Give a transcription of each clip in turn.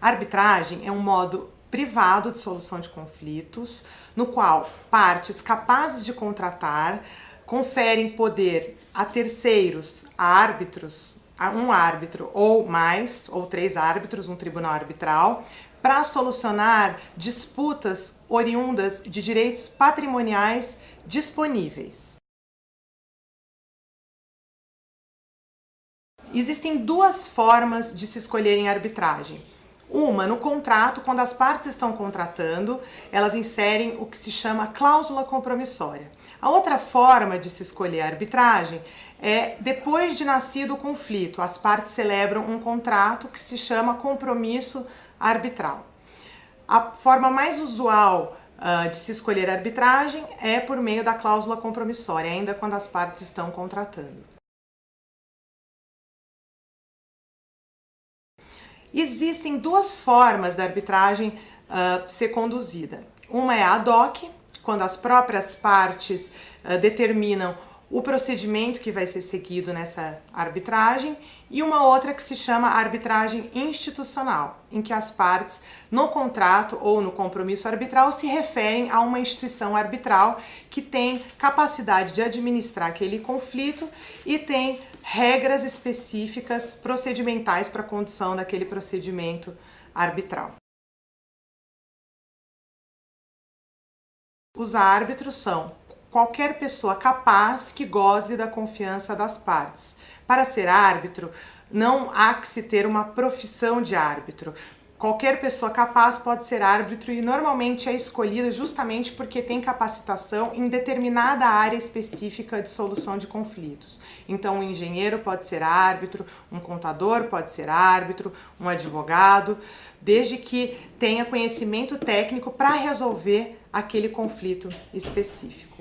A arbitragem é um modo privado de solução de conflitos, no qual partes capazes de contratar conferem poder a terceiros, a árbitros, a um árbitro ou mais, ou 3 árbitros, um tribunal arbitral, para solucionar disputas oriundas de direitos patrimoniais disponíveis. Existem 2 formas de se escolherem arbitragem. Uma, no contrato, quando as partes estão contratando, elas inserem o que se chama cláusula compromissória. A outra forma de se escolher a arbitragem é depois de nascido o conflito, as partes celebram um contrato que se chama compromisso arbitral. A forma mais usual de se escolher a arbitragem é por meio da cláusula compromissória, ainda quando as partes estão contratando. Existem 2 formas da arbitragem ser conduzida. Uma é a ad hoc, quando as próprias partes determinam o procedimento que vai ser seguido nessa arbitragem, e uma outra que se chama arbitragem institucional, em que as partes no contrato ou no compromisso arbitral se referem a uma instituição arbitral que tem capacidade de administrar aquele conflito e tem regras específicas procedimentais para a condução daquele procedimento arbitral. Os árbitros são qualquer pessoa capaz que goze da confiança das partes. Para ser árbitro, não há que se ter uma profissão de árbitro. Qualquer pessoa capaz pode ser árbitro e normalmente é escolhida justamente porque tem capacitação em determinada área específica de solução de conflitos. Então, um engenheiro pode ser árbitro, um contador pode ser árbitro, um advogado, desde que tenha conhecimento técnico para resolver aquele conflito específico.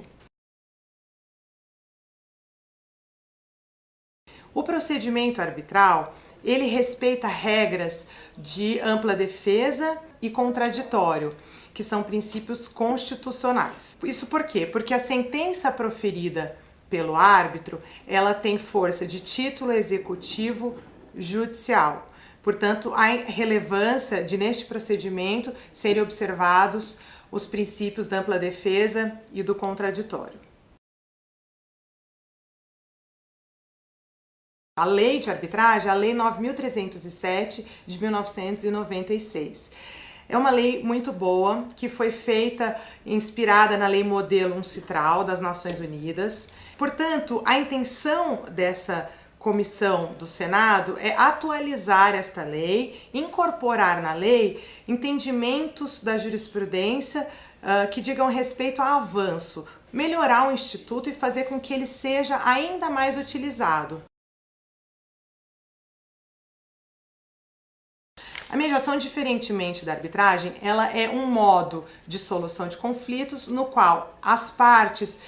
O procedimento arbitral, ele respeita regras de ampla defesa e contraditório, que são princípios constitucionais. Isso por quê? Porque a sentença proferida pelo árbitro, ela tem força de título executivo judicial. Portanto, há relevância de, neste procedimento, serem observados os princípios da ampla defesa e do contraditório. A lei de arbitragem é a Lei 9.307 de 1996. É uma lei muito boa, que foi feita inspirada na Lei Modelo UNCITRAL das Nações Unidas. Portanto, a intenção dessa comissão do Senado é atualizar esta lei, incorporar na lei entendimentos da jurisprudência que digam respeito a avanço, melhorar o Instituto e fazer com que ele seja ainda mais utilizado. A mediação, diferentemente da arbitragem, ela é um modo de solução de conflitos no qual as partes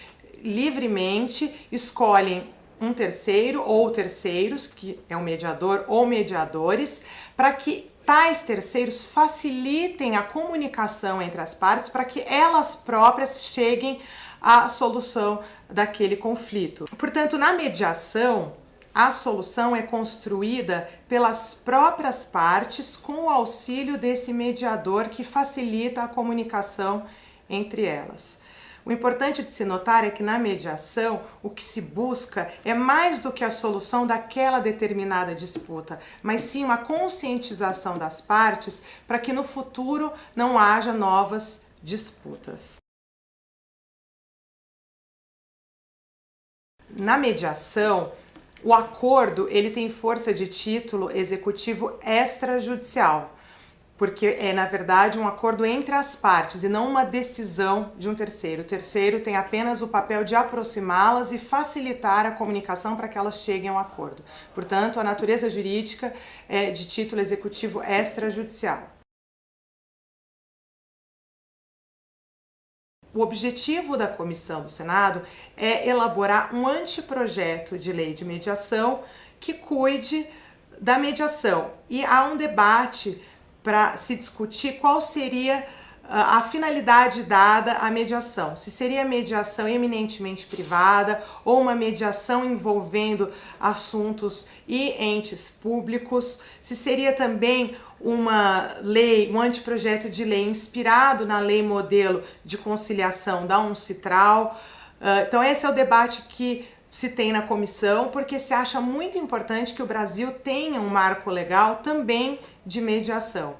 livremente escolhem um terceiro ou terceiros, que é um mediador ou mediadores, para que tais terceiros facilitem a comunicação entre as partes para que elas próprias cheguem à solução daquele conflito. Portanto, na mediação, a solução é construída pelas próprias partes com o auxílio desse mediador que facilita a comunicação entre elas. O importante de se notar é que na mediação o que se busca é mais do que a solução daquela determinada disputa, mas sim uma conscientização das partes para que no futuro não haja novas disputas. Na mediação, o acordo ele tem força de título executivo extrajudicial, porque é, na verdade, um acordo entre as partes e não uma decisão de um terceiro. O terceiro tem apenas o papel de aproximá-las e facilitar a comunicação para que elas cheguem ao acordo. Portanto, a natureza jurídica é de título executivo extrajudicial. O objetivo da comissão do Senado é elaborar um anteprojeto de lei de mediação que cuide da mediação. E há um debate para se discutir qual seria a finalidade dada à mediação. Se seria mediação eminentemente privada ou uma mediação envolvendo assuntos e entes públicos, se seria também uma lei, um anteprojeto de lei inspirado na lei modelo de conciliação da Uncitral. Então esse é o debate que se tem na comissão, porque se acha muito importante que o Brasil tenha um marco legal também de mediação.